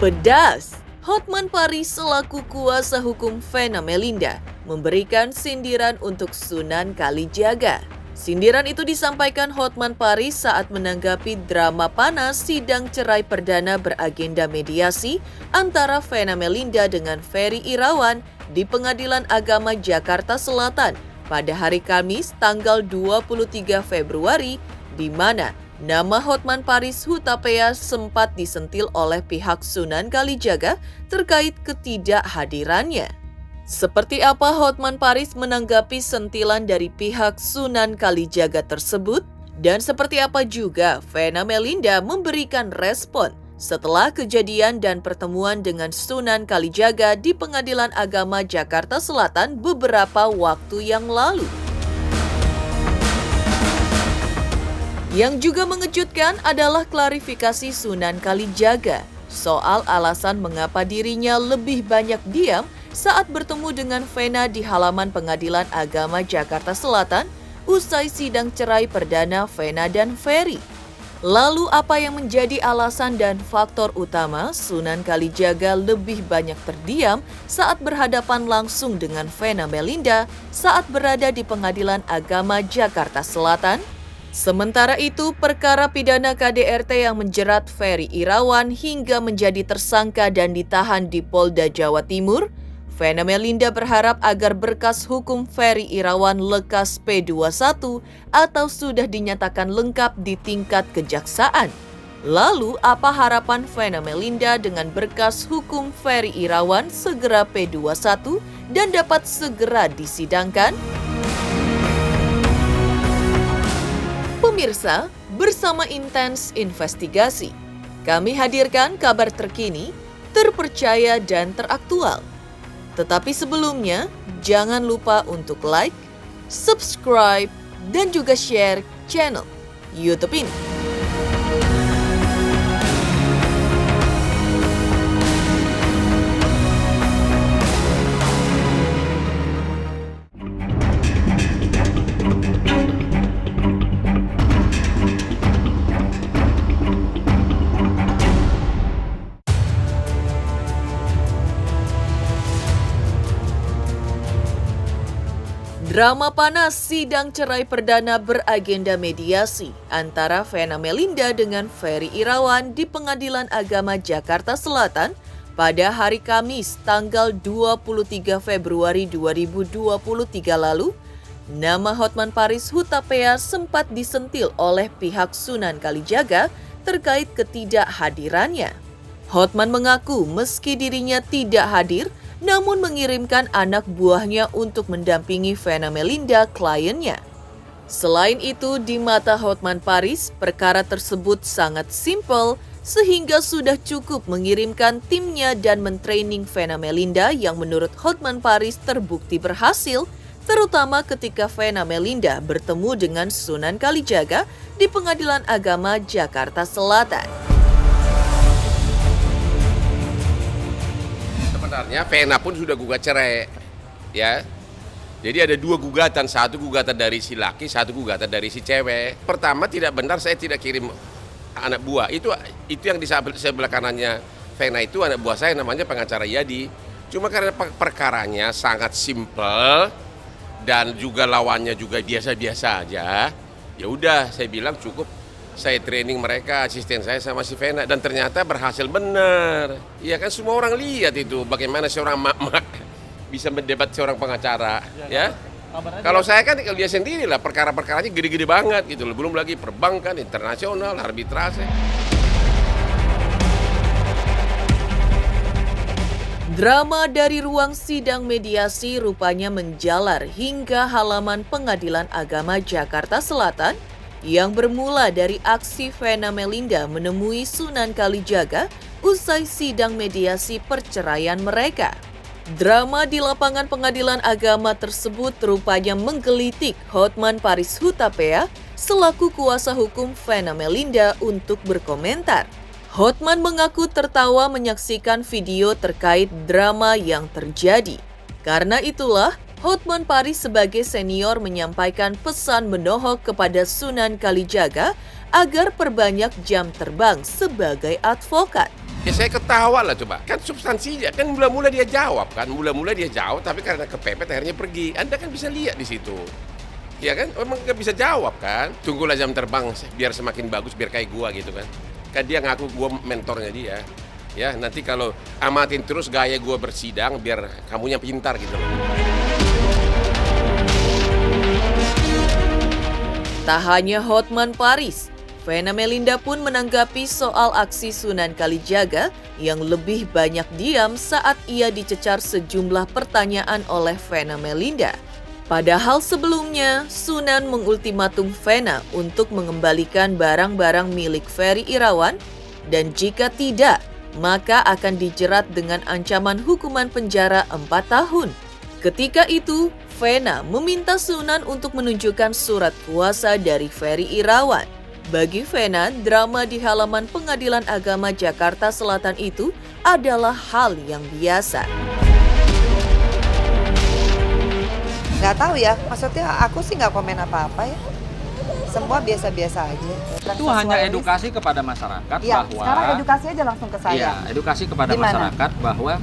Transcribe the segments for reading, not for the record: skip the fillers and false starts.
Pedas! Hotman Paris selaku kuasa hukum Vena Melinda memberikan sindiran untuk Sunan Kalijaga. Sindiran itu disampaikan Hotman Paris saat menanggapi drama panas sidang cerai perdana beragenda mediasi antara Vena Melinda dengan Ferry Irawan di Pengadilan Agama Jakarta Selatan pada hari Kamis tanggal 23 Februari, di mana nama Hotman Paris Hutapea sempat disentil oleh pihak Sunan Kalijaga terkait ketidakhadirannya. Seperti apa Hotman Paris menanggapi sentilan dari pihak Sunan Kalijaga tersebut? Dan seperti apa juga Vena Melinda memberikan respon setelah kejadian dan pertemuan dengan Sunan Kalijaga di Pengadilan Agama Jakarta Selatan beberapa waktu yang lalu? Yang juga mengejutkan adalah klarifikasi Sunan Kalijaga soal alasan mengapa dirinya lebih banyak diam saat bertemu dengan Vena di halaman Pengadilan Agama Jakarta Selatan usai sidang cerai perdana Vena dan Ferry. Lalu apa yang menjadi alasan dan faktor utama Sunan Kalijaga lebih banyak terdiam saat berhadapan langsung dengan Vena Melinda saat berada di Pengadilan Agama Jakarta Selatan? Sementara itu, perkara pidana KDRT yang menjerat Ferry Irawan hingga menjadi tersangka dan ditahan di Polda Jawa Timur, Vena Melinda berharap agar berkas hukum Ferry Irawan lekas P21 atau sudah dinyatakan lengkap di tingkat kejaksaan. Lalu, apa harapan Vena Melinda dengan berkas hukum Ferry Irawan segera P21 dan dapat segera disidangkan? Pemirsa, bersama Intens Investigasi, kami hadirkan kabar terkini, terpercaya dan teraktual. Tetapi sebelumnya, jangan lupa untuk like, subscribe, dan juga share channel YouTube ini. Drama panas sidang cerai perdana beragenda mediasi antara Vena Melinda dengan Ferry Irawan di Pengadilan Agama Jakarta Selatan pada hari Kamis tanggal 23 Februari 2023 lalu, nama Hotman Paris Hutapea sempat disentil oleh pihak Sunan Kalijaga terkait ketidakhadirannya. Hotman mengaku meski dirinya tidak hadir, namun mengirimkan anak buahnya untuk mendampingi Vena Melinda, kliennya. Selain itu, di mata Hotman Paris, perkara tersebut sangat simpel sehingga sudah cukup mengirimkan timnya dan mentraining Vena Melinda yang menurut Hotman Paris terbukti berhasil, terutama ketika Vena Melinda bertemu dengan Sunan Kalijaga di Pengadilan Agama Jakarta Selatan. Sebenarnya Vena pun sudah gugat cerai, ya. Jadi ada dua gugatan, satu gugatan dari si laki, satu gugatan dari si cewek. Pertama, tidak benar saya tidak kirim anak buah. Itu yang di sebelah kanannya Vena itu anak buah saya, namanya pengacara Yadi. Cuma karena perkaranya sangat simpel dan juga lawannya juga biasa-biasa aja. Ya udah, saya bilang cukup. Saya training mereka, asisten saya sama si Vena, dan ternyata berhasil benar. Iya kan, semua orang lihat itu bagaimana seorang mak-mak bisa mendebat seorang pengacara, ya. Kalau saya kan dia sendiri lah, perkara-perkaranya gede-gede banget gitu loh. Belum lagi perbankan, internasional, arbitrase. Drama dari ruang sidang mediasi rupanya menjalar hingga halaman Pengadilan Agama Jakarta Selatan yang bermula dari aksi Vena Melinda menemui Sunan Kalijaga usai sidang mediasi perceraian mereka. Drama di lapangan Pengadilan Agama tersebut rupanya menggelitik Hotman Paris Hutapea selaku kuasa hukum Vena Melinda untuk berkomentar. Hotman mengaku tertawa menyaksikan video terkait drama yang terjadi. Karena itulah, Hotman Paris sebagai senior menyampaikan pesan menohok kepada Sunan Kalijaga agar perbanyak jam terbang sebagai advokat. Ya saya ketawa lah coba. Kan substansinya, kan mula-mula dia jawab kan. Mula-mula dia jawab, tapi karena kepepet akhirnya pergi. Anda kan bisa lihat di situ. Ya kan, emang nggak bisa jawab kan. Tunggulah jam terbang biar semakin bagus, biar kayak gua gitu kan. Kan dia ngaku gua mentornya dia. Ya, nanti kalau amatin terus gaya gua bersidang, biar kamunya pintar gitu loh. Tak hanya Hotman Paris, Vena Melinda pun menanggapi soal aksi Sunan Kalijaga yang lebih banyak diam saat ia dicecar sejumlah pertanyaan oleh Vena Melinda. Padahal sebelumnya, Sunan mengultimatum Vena untuk mengembalikan barang-barang milik Ferry Irawan dan jika tidak, maka akan dijerat dengan ancaman hukuman penjara 4 tahun. Ketika itu, Vena meminta Sunan untuk menunjukkan surat kuasa dari Ferry Irawan. Bagi Vena, drama di halaman Pengadilan Agama Jakarta Selatan itu adalah hal yang biasa. Nggak tahu ya, maksudnya aku sih nggak komen apa-apa ya. Semua biasa-biasa aja. Itu hanya edukasi kepada masyarakat ya, bahwa... sekarang edukasi aja langsung ke saya. Iya, edukasi kepada masyarakat bahwa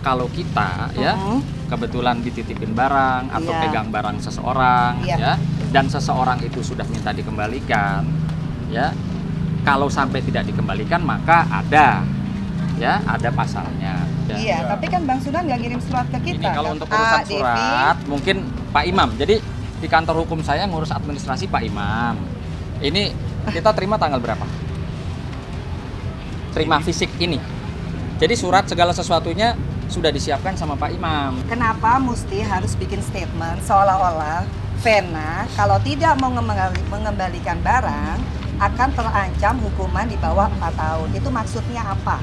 kalau kita ya kebetulan dititipin barang atau pegang barang seseorang ya, dan seseorang itu sudah minta dikembalikan ya, kalau sampai tidak dikembalikan maka ada pasalnya. Ya. Iya, tapi kan Bang Sunan nggak ngirim surat ke kita. Ini kalau untuk urusan surat, mungkin Pak Imam. Jadi di kantor hukum saya ngurus administrasi Pak Imam. Ini kita terima tanggal berapa? Terima fisik ini. Jadi surat segala sesuatunya sudah disiapkan sama Pak Imam. Kenapa mesti harus bikin statement seolah-olah Vena kalau tidak mau mengembalikan barang akan terancam hukuman di bawah 4 tahun. Itu maksudnya apa?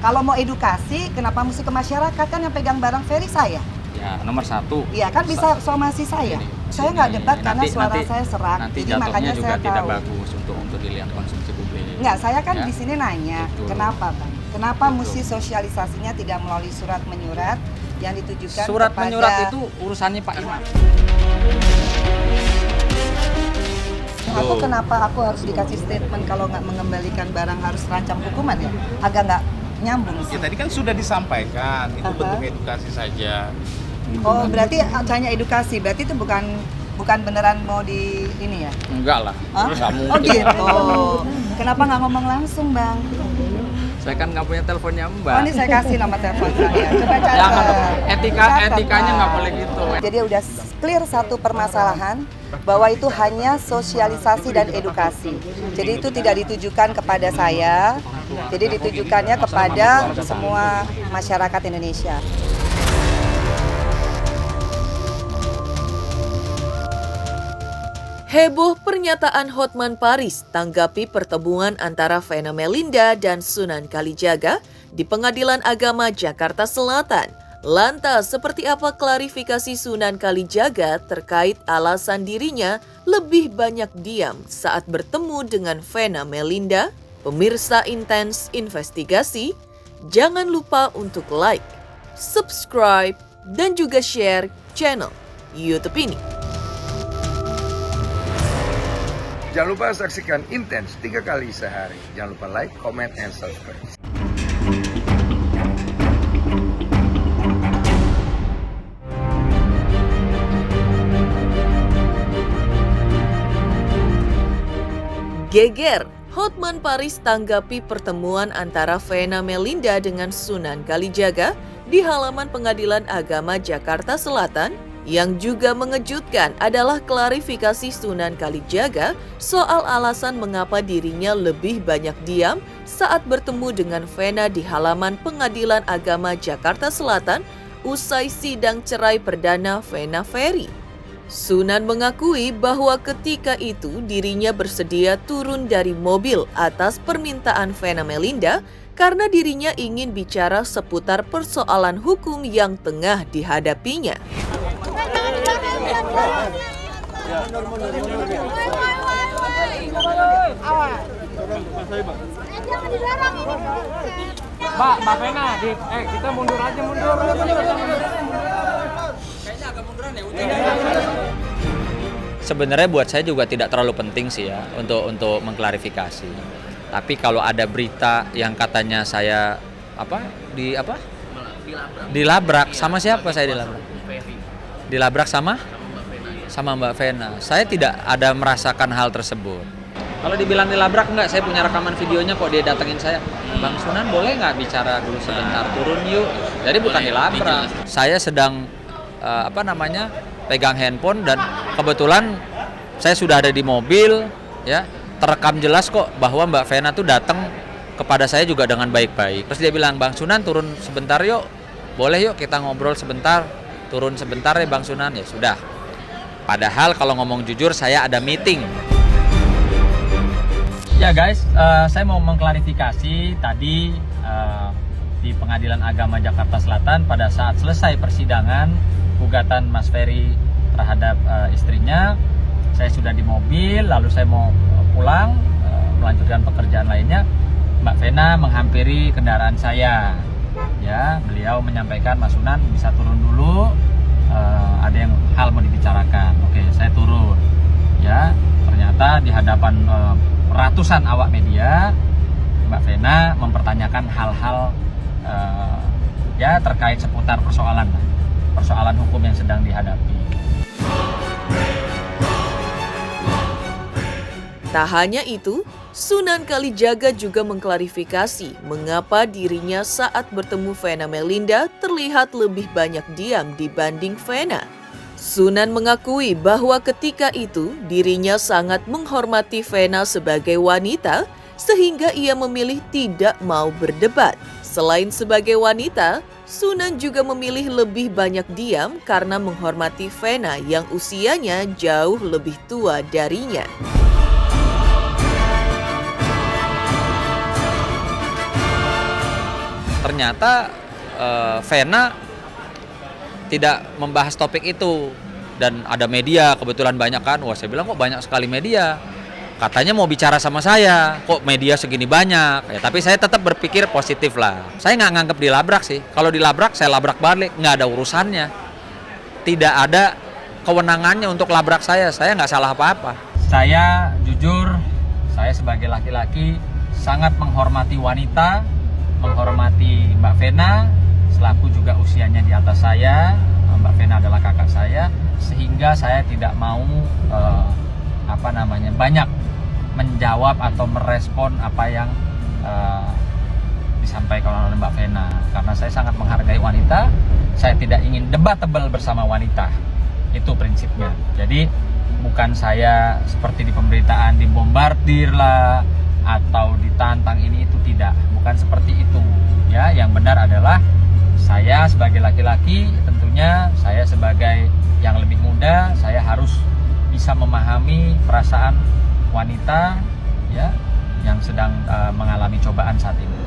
Kalau mau edukasi, kenapa mesti ke masyarakat? Kan yang pegang barang Ferry saya. Ya, nomor 1. Iya, kan bisa somasi saya. Saya nggak debat karena suara saya serak. Nanti jadi makanya juga saya tidak tahu. bagus untuk dilihat konsumsi publik. Enggak, saya kan Ya. di sini nanya, Betul. kenapa Bang? Kenapa mesti sosialisasinya tidak melalui surat menyurat yang ditujukan Surat kepada... menyurat itu urusannya Pak Imam. Kenapa aku harus dikasih statement kalau nggak mengembalikan barang harus terancam hukuman ya? Agak nggak nyambung sih. Ya tadi kan sudah disampaikan, itu bentuk edukasi saja. Oh, berarti hanya edukasi, berarti itu bukan beneran mau di ini ya? Enggak lah. Hah? Nggak mungkin. Oh gitu. Kenapa nggak ngomong langsung Bang? Saya kan nggak punya teleponnya Mbak. Oh, ini saya kasih nomor telepon saya. Coba catat. Jangan, etikanya Catat, nggak Bang. boleh gitu. Jadi udah clear satu permasalahan bahwa itu hanya sosialisasi dan edukasi. Jadi itu tidak ditujukan kepada saya, jadi ditujukannya kepada semua masyarakat Indonesia. Heboh pernyataan Hotman Paris tanggapi pertemuan antara Vena Melinda dan Sunan Kalijaga di Pengadilan Agama Jakarta Selatan. Lantas, seperti apa klarifikasi Sunan Kalijaga terkait alasan dirinya lebih banyak diam saat bertemu dengan Vena Melinda? Pemirsa Intens Investigasi, jangan lupa untuk like, subscribe, dan juga share channel YouTube ini. Jangan lupa saksikan Intens 3 kali sehari. Jangan lupa like, comment, and subscribe. Geger, Hotman Paris tanggapi pertemuan antara Vena Melinda dengan Sunan Kalijaga di halaman Pengadilan Agama Jakarta Selatan. Yang juga mengejutkan adalah klarifikasi Sunan Kalijaga soal alasan mengapa dirinya lebih banyak diam saat bertemu dengan Vena di halaman Pengadilan Agama Jakarta Selatan usai sidang cerai perdana Vena Ferry. Sunan mengakui bahwa ketika itu dirinya bersedia turun dari mobil atas permintaan Vena Melinda karena dirinya ingin bicara seputar persoalan hukum yang tengah dihadapinya. Mbak Vena, kita mundur aja, mundur. Kayaknya agak munduran ya. Sebenarnya buat saya juga tidak terlalu penting sih ya untuk mengklarifikasi. Tapi kalau ada berita yang katanya saya dilabrak sama siapa saya dilabrak? Dilabrak sama Mbak Vena. Saya tidak ada merasakan hal tersebut. Kalau dibilang dilabrak enggak, saya punya rekaman videonya kok, dia datengin saya. Bang Sunan boleh nggak bicara dulu sebentar, turun yuk. Jadi bukan dilabrak. Saya sedang pegang handphone dan kebetulan saya sudah ada di mobil, ya. Terekam jelas kok bahwa Mbak Vena tuh datang kepada saya juga dengan baik-baik. Terus dia bilang, Bang Sunan turun sebentar yuk, boleh yuk kita ngobrol sebentar, turun sebentar ya Bang Sunan. Ya sudah. Padahal kalau ngomong jujur saya ada meeting. Ya guys, saya mau mengklarifikasi tadi di Pengadilan Agama Jakarta Selatan pada saat selesai persidangan gugatan Mas Ferry terhadap istrinya. Saya sudah di mobil, lalu saya mau pulang melanjutkan pekerjaan lainnya. Mbak Vena menghampiri kendaraan saya. Ya, beliau menyampaikan, Mas Sunan bisa turun dulu, ada yang hal mau dibicarakan. Oke, saya turun. Ya, ternyata di hadapan ratusan awak media, Mbak Vena mempertanyakan hal-hal ya terkait seputar persoalan hukum yang sedang dihadapi. Tak hanya itu, Sunan Kalijaga juga mengklarifikasi mengapa dirinya saat bertemu Vena Melinda terlihat lebih banyak diam dibanding Vena. Sunan mengakui bahwa ketika itu dirinya sangat menghormati Vena sebagai wanita sehingga ia memilih tidak mau berdebat. Selain sebagai wanita, Sunan juga memilih lebih banyak diam karena menghormati Vena yang usianya jauh lebih tua darinya. Ternyata Vena tidak membahas topik itu dan ada media kebetulan banyak kan. Wah, saya bilang kok banyak sekali media. Katanya mau bicara sama saya, kok media segini banyak. Ya, tapi saya tetap berpikir positif lah. Saya nggak nganggap dilabrak sih. Kalau dilabrak saya labrak balik, nggak ada urusannya. Tidak ada kewenangannya untuk labrak saya nggak salah apa-apa. Saya jujur, saya sebagai laki-laki sangat menghormati wanita, menghormati Mbak Vena, selaku juga usianya di atas saya. Mbak Vena adalah kakak saya, sehingga saya tidak mau banyak menjawab atau merespon apa yang disampaikan oleh Mbak Vena, karena saya sangat menghargai wanita. Saya tidak ingin debatable bersama wanita, itu prinsipnya. Jadi bukan saya seperti di pemberitaan dibombardir lah atau ditantang, ini itu tidak, bukan seperti itu ya. Yang benar adalah saya sebagai laki-laki, tentunya saya sebagai yang lebih muda, saya harus bisa memahami perasaan wanita ya yang sedang mengalami cobaan saat ini.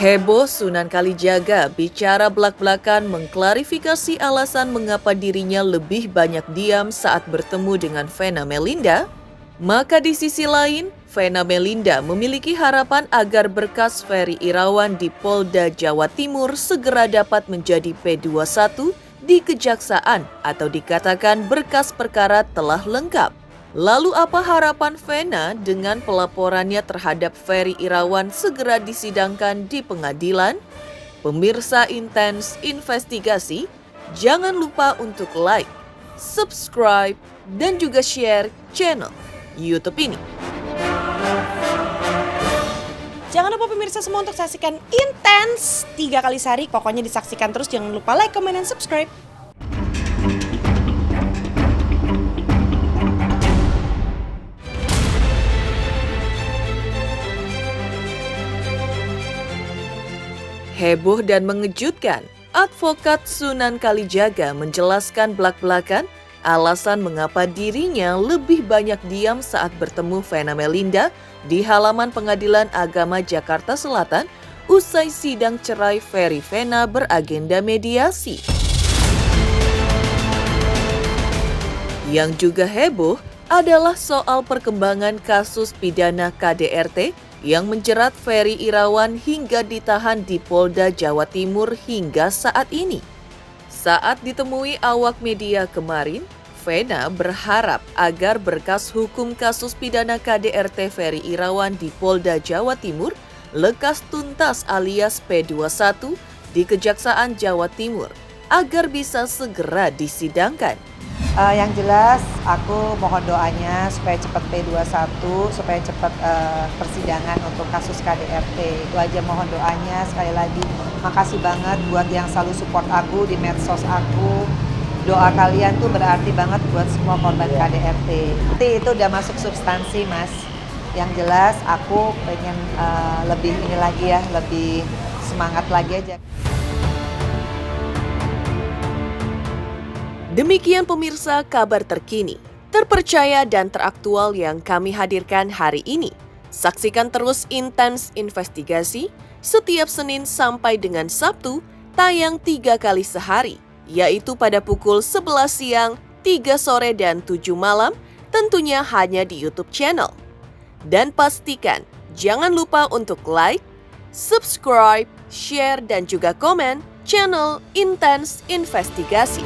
Heboh Sunan Kalijaga bicara belak-belakan mengklarifikasi alasan mengapa dirinya lebih banyak diam saat bertemu dengan Vena Melinda. Maka di sisi lain, Vena Melinda memiliki harapan agar berkas Ferry Irawan di Polda Jawa Timur segera dapat menjadi P21 di Kejaksaan atau dikatakan berkas perkara telah lengkap. Lalu apa harapan Vena dengan pelaporannya terhadap Ferry Irawan segera disidangkan di pengadilan? Pemirsa Intens Investigasi, jangan lupa untuk like, subscribe, dan juga share channel YouTube ini. Jangan lupa pemirsa semua untuk saksikan Intens 3 kali sehari. Pokoknya disaksikan terus, jangan lupa like, comment, dan subscribe. Heboh dan mengejutkan, advokat Sunan Kalijaga menjelaskan belak-belakan alasan mengapa dirinya lebih banyak diam saat bertemu Vena Melinda di halaman Pengadilan Agama Jakarta Selatan usai sidang cerai Ferry Vena beragenda mediasi. Yang juga heboh adalah soal perkembangan kasus pidana KDRT yang menjerat Ferry Irawan hingga ditahan di Polda Jawa Timur hingga saat ini. Saat ditemui awak media kemarin, Vena berharap agar berkas hukum kasus pidana KDRT Ferry Irawan di Polda Jawa Timur lekas tuntas alias P21 di Kejaksaan Jawa Timur agar bisa segera disidangkan. Yang jelas aku mohon doanya supaya cepat P21, supaya cepat persidangan untuk kasus KDRT. Itu aja mohon doanya. Sekali lagi makasih banget buat yang selalu support aku di medsos aku. Doa kalian tuh berarti banget buat semua korban KDRT. Nanti itu udah masuk substansi, Mas. Yang jelas aku pengen lebih ini lagi ya, lebih semangat lagi aja. Demikian pemirsa kabar terkini, terpercaya dan teraktual yang kami hadirkan hari ini. Saksikan terus Intens Investigasi setiap Senin sampai dengan Sabtu, tayang 3 kali sehari, yaitu pada pukul 11 siang, 3 sore, dan 7 malam, tentunya hanya di YouTube channel. Dan pastikan jangan lupa untuk like, subscribe, share, dan juga komen channel Intens Investigasi.